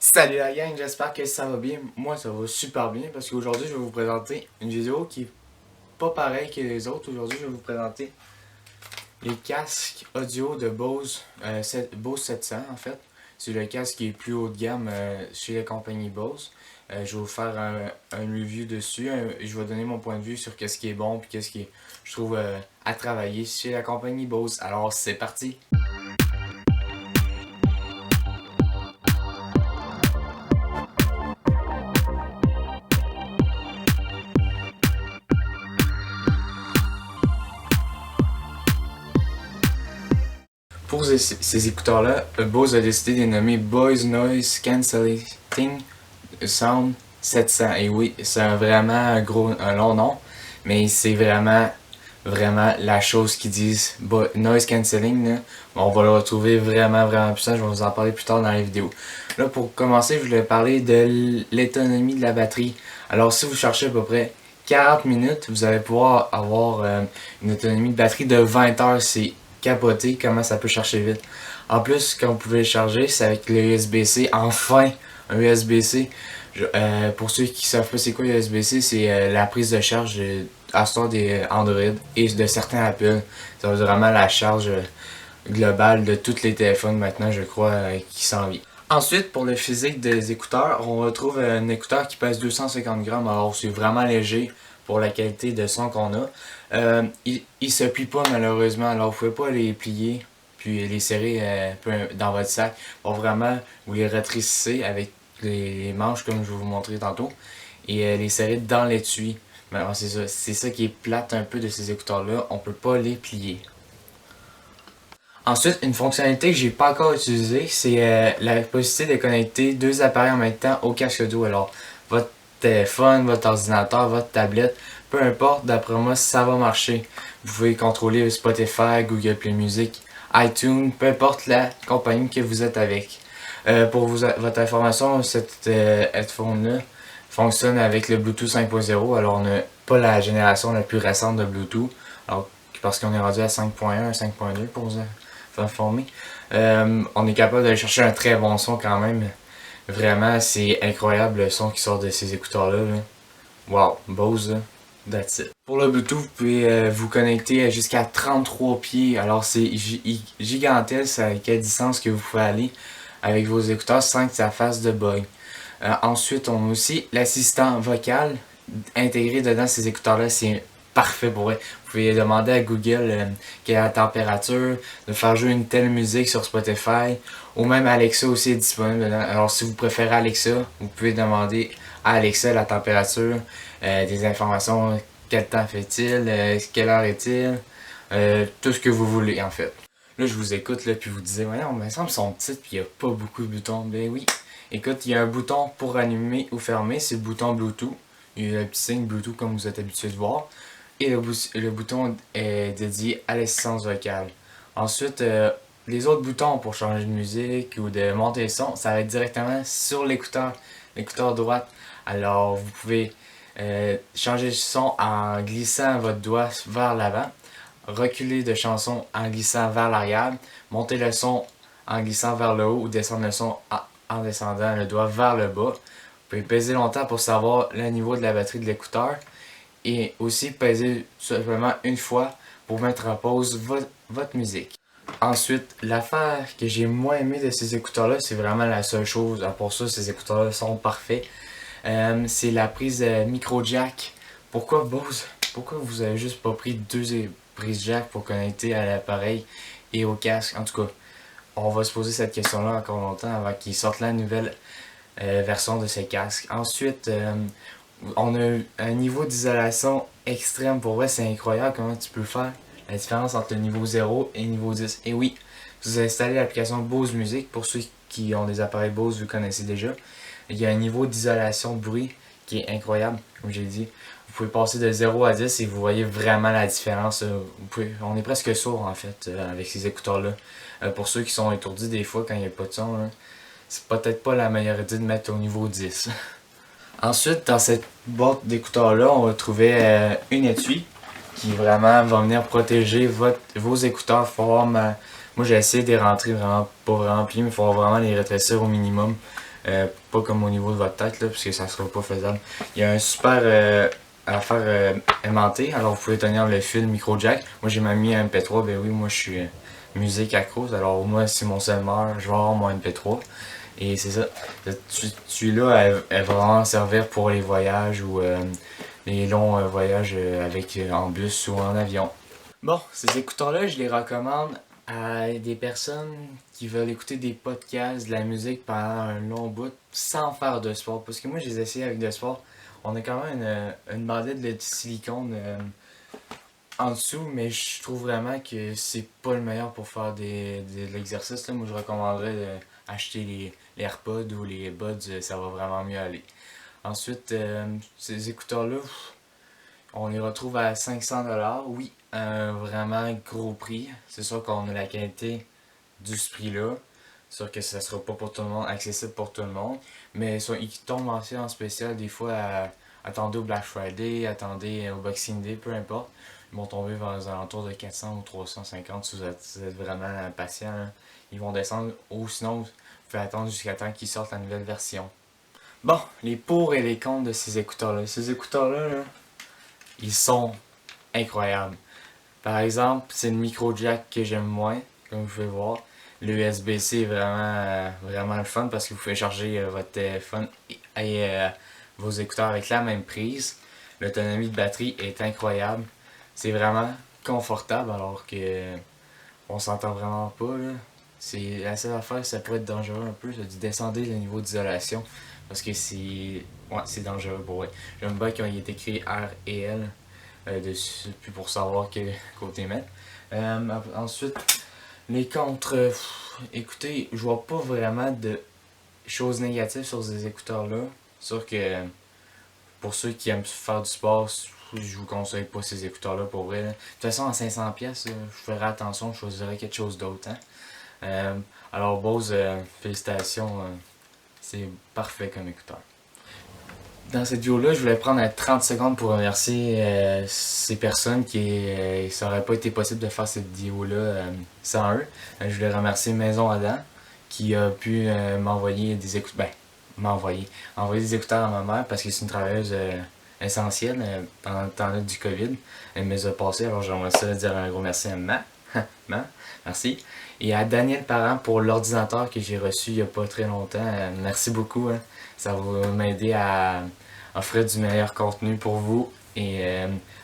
Salut la gang, j'espère que ça va bien. Moi, ça va super bien parce qu'aujourd'hui, je vais vous présenter une vidéo qui est pas pareille que les autres. Aujourd'hui, je vais vous présenter les casques audio de Bose, Bose 700 en fait. C'est le casque qui est plus haut de gamme chez la compagnie Bose. Je vais vous faire un review dessus. Je vais donner mon point de vue sur qu'est-ce qui est bon et qu'est-ce qui est, je trouve, à travailler chez la compagnie Bose. Alors, c'est parti! Pour ces écouteurs-là, Bose a décidé de les nommer Bose Noise Cancelling Sound 700. Et oui, c'est vraiment un long nom, mais c'est vraiment la chose qu'ils disent. Noise Cancelling, là, on va le retrouver vraiment puissant. Je vais vous en parler plus tard dans la vidéo. Là, pour commencer, je voulais parler de l'autonomie de la batterie. Alors, si vous cherchez à peu près 40 minutes, vous allez pouvoir avoir une autonomie de batterie de 20 heures. C'est capoté comment ça peut charger vite. En plus, quand vous pouvez le charger, c'est avec le USB-C. Enfin, un USB-C. Pour ceux qui savent pas c'est quoi le USB-C, c'est la prise de charge à ce temps des Android et de certains Apple. Ça veut vraiment la charge globale de tous les téléphones maintenant, je crois, qui s'en vient. Ensuite, pour le physique des écouteurs, on retrouve un écouteur qui pèse 250 grammes. Alors, c'est vraiment léger pour la qualité de son qu'on a. Il se plie pas malheureusement, alors vous pouvez pas les plier puis les serrer dans votre sac. Pour vraiment, vous les rétrécissez avec les manches comme je vais vous montrer tantôt et les serrer dans l'étui. C'est ça qui est plate un peu de ces écouteurs-là, on peut pas les plier. Ensuite, une fonctionnalité que j'ai pas encore utilisée, c'est la possibilité de connecter deux appareils en même temps au casque audio. Alors, votre téléphone, votre ordinateur, votre tablette, peu importe, d'après moi, ça va marcher. Vous pouvez contrôler Spotify, Google Play Music, iTunes, peu importe la compagnie que vous êtes avec. Pour votre information, cet headphone-là fonctionne avec le Bluetooth 5.0. Alors, on n'a pas la génération la plus récente de Bluetooth. Alors, parce qu'on est rendu à 5.1, 5.2 pour vous informer. On est capable d'aller chercher un très bon son quand même. Vraiment, c'est incroyable le son qui sort de ces écouteurs-là. Là. Wow, Bose, là. That's it. Pour le Bluetooth, vous pouvez vous connecter jusqu'à 33 pieds. Alors, c'est gigantesque à quelle distance que vous pouvez aller avec vos écouteurs sans que ça fasse de bug. Ensuite, on a aussi l'assistant vocal intégré dedans ces écouteurs-là. C'est parfait pour eux. Vous pouvez demander à Google quelle est la température, de faire jouer une telle musique sur Spotify, ou même Alexa aussi est disponible dedans. Alors si vous préférez Alexa, vous pouvez demander à Alexa la température, des informations, quel temps fait-il, quelle heure est-il, tout ce que vous voulez en fait. Là je vous écoute là, puis vous disiez, voyons, mais ça me semble petit puis il n'y a pas beaucoup de boutons. Ben oui, écoute, il y a un bouton pour allumer ou fermer, c'est le bouton Bluetooth. Il y a le petit signe Bluetooth comme vous êtes habitué de voir. Et le bouton est dédié à l'assistance vocale. Ensuite, les autres boutons pour changer de musique ou de monter le son, ça va être directement sur l'écouteur droite. Alors, vous pouvez changer le son en glissant votre doigt vers l'avant, reculer de chanson en glissant vers l'arrière, monter le son en glissant vers le haut ou descendre le son en descendant le doigt vers le bas. Vous pouvez peser longtemps pour savoir le niveau de la batterie de l'écouteur. Et aussi peser simplement une fois pour mettre en pause votre musique. Ensuite, l'affaire que j'ai moins aimé de ces écouteurs-là, c'est vraiment la seule chose. Pour ça, ces écouteurs-là sont parfaits. C'est la prise micro jack. Pourquoi Bose? Pourquoi vous avez juste pas pris deux prises jack pour connecter à l'appareil et au casque? En tout cas, on va se poser cette question-là encore longtemps avant qu'ils sortent la nouvelle version de ces casques. Ensuite, on a un niveau d'isolation extrême. Pour vrai, c'est incroyable comment tu peux faire la différence entre le niveau 0 et le niveau 10. Et oui, vous installez l'application Bose Music. Pour ceux qui ont des appareils Bose, vous connaissez déjà. Il y a un niveau d'isolation de bruit qui est incroyable, comme j'ai dit. Vous pouvez passer de 0 à 10 et vous voyez vraiment la différence. On est presque sourd en fait avec ces écouteurs-là. Pour ceux qui sont étourdis des fois quand il n'y a pas de son, c'est peut-être pas la meilleure idée de mettre au niveau 10. Ensuite, dans cette boîte d'écouteurs-là, on va trouver une étui qui vraiment va venir protéger vos écouteurs. Moi, j'ai essayé de les rentrer vraiment pas remplis, mais il faut vraiment les rétrécir au minimum Pas comme au niveau de votre tête, là, parce que ça sera pas faisable. Il y a un super affaire aimantée, alors vous pouvez tenir le fil micro jack. Moi j'ai même mis un MP3, ben oui, moi je suis musique accro, alors moi si mon cell meurt, je vais avoir mon MP3. Et c'est ça, celui-là, elle va vraiment servir pour les voyages ou les longs voyages en bus ou en avion. Bon, ces écouteurs-là, je les recommande à des personnes qui veulent écouter des podcasts, de la musique pendant un long bout sans faire de sport. Parce que moi, je les ai essayés avec de sport. On a quand même une bandette de silicone en dessous, mais je trouve vraiment que c'est pas le meilleur pour faire de l'exercice. Là. Moi, je recommanderais d'acheter les AirPods ou les Buds, ça va vraiment mieux aller. Ensuite, ces écouteurs-là, on les retrouve à 500$. Oui, un vraiment gros prix. C'est sûr qu'on a la qualité du ce prix-là. C'est sûr que ça sera pas pour tout le monde, accessible pour tout le monde. Mais ils tombent aussi en spécial des fois attendez au Black Friday, attendez au Boxing Day, peu importe. Ils vont tomber vers les alentours de 400 ou 350 si vous êtes vraiment patient. Hein. Ils vont descendre ou sinon, vous pouvez attendre jusqu'à temps qu'ils sortent la nouvelle version. Bon, les pour et les contre de ces écouteurs-là. Ces écouteurs-là, ils sont incroyables. Par exemple, c'est le micro jack que j'aime moins, comme vous pouvez voir. Le USB-C est vraiment le fun parce que vous pouvez charger votre téléphone et vos écouteurs avec la même prise. L'autonomie de batterie est incroyable. C'est vraiment confortable alors que on s'entend vraiment pas. Là. C'est la seule affaire, ça pourrait être dangereux un peu, c'est de descendre le niveau d'isolation parce que c'est dangereux pour eux. J'aime bien quand il est écrit R et L dessus, puis pour savoir quel côté mettre. Ensuite, les contre, écoutez, je vois pas vraiment de choses négatives sur ces écouteurs-là. Sûr que pour ceux qui aiment faire du sport, je vous conseille pas ces écouteurs-là pour vrai. De toute façon, à 500$, je ferai attention, je choisirais quelque chose d'autre. Hein. Alors Bose, félicitations, c'est parfait comme écouteur. Dans cette vidéo-là, je voulais prendre 30 secondes pour remercier ces personnes ça n'aurait pas été possible de faire cette vidéo-là sans eux. Je voulais remercier Maison Adam qui a pu m'envoyer des écouteurs. Envoyer des écouteurs à ma mère parce que c'est une travailleuse essentielle pendant le temps du COVID. Elle me les a passés, alors j'aimerais ça dire un gros merci à merci. Et à Daniel Parent pour l'ordinateur que j'ai reçu il n'y a pas très longtemps. Merci beaucoup. Hein. Ça va m'aider à offrir du meilleur contenu pour vous et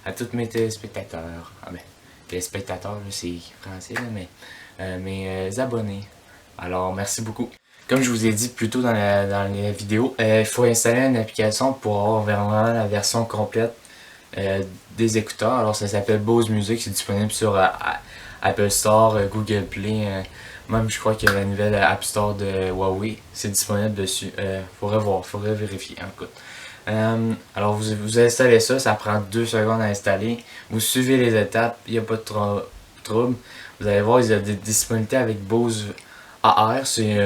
à tous mes téléspectateurs. Ah ben, téléspectateurs, c'est français, là, mais mes abonnés. Alors, merci beaucoup. Comme je vous ai dit plus tôt dans la vidéo, il faut installer une application pour avoir vraiment la version complète des écouteurs. Alors, ça s'appelle Bose Music, c'est disponible sur Apple Store, Google Play, même je crois qu'il y a la nouvelle App Store de Huawei, c'est disponible dessus. Faudrait vérifier. Hein, écoute. Alors vous installez ça, ça prend 2 secondes à installer. Vous suivez les étapes, il n'y a pas de trouble. Vous allez voir, il y a des disponibilités avec Bose AR, c'est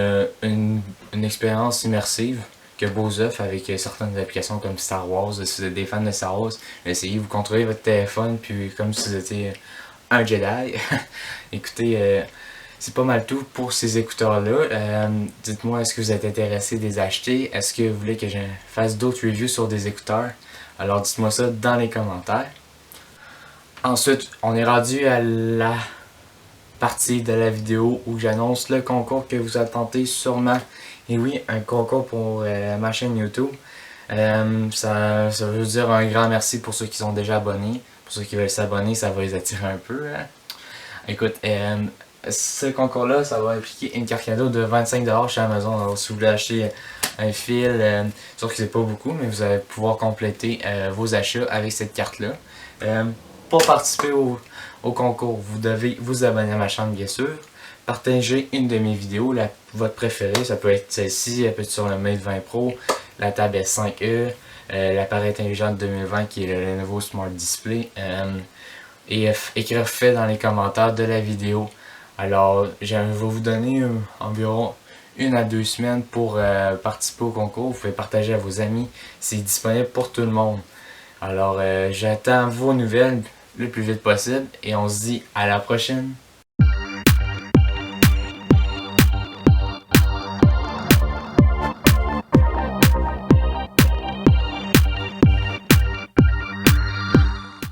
une expérience immersive que Bose offre avec certaines applications comme Star Wars. Si vous êtes des fans de Star Wars, essayez, vous contrôlez votre téléphone, puis comme si vous étiez un Jedi. Écoutez, c'est pas mal tout pour ces écouteurs-là. Dites-moi, est-ce que vous êtes intéressé de les acheter? Est-ce que vous voulez que je fasse d'autres reviews sur des écouteurs? Alors dites-moi ça dans les commentaires. Ensuite, on est rendu à la partie de la vidéo où j'annonce le concours que vous attendez sûrement. Et oui, un concours pour ma chaîne YouTube. Ça veut dire un grand merci pour ceux qui sont déjà abonnés. Pour ceux qui veulent s'abonner, ça va les attirer un peu. Hein? Écoute, ce concours-là, ça va impliquer une carte cadeau de 25$ chez Amazon. Alors, si vous voulez acheter un fil, sûr que c'est pas beaucoup, mais vous allez pouvoir compléter vos achats avec cette carte-là. Pour participer au concours, vous devez vous abonner à ma chaîne, bien sûr. Partager une de mes vidéos, votre préférée, ça peut être celle-ci, elle peut être sur le Mate 20 Pro, la Tab S5e, l'appareil intelligent de 2020 qui est le Lenovo Smart Display. Et écrire fait dans les commentaires de la vidéo. Alors, je vais vous donner environ 1 à 2 semaines pour participer au concours. Vous pouvez partager à vos amis. C'est disponible pour tout le monde. Alors, j'attends vos nouvelles le plus vite possible et on se dit à la prochaine.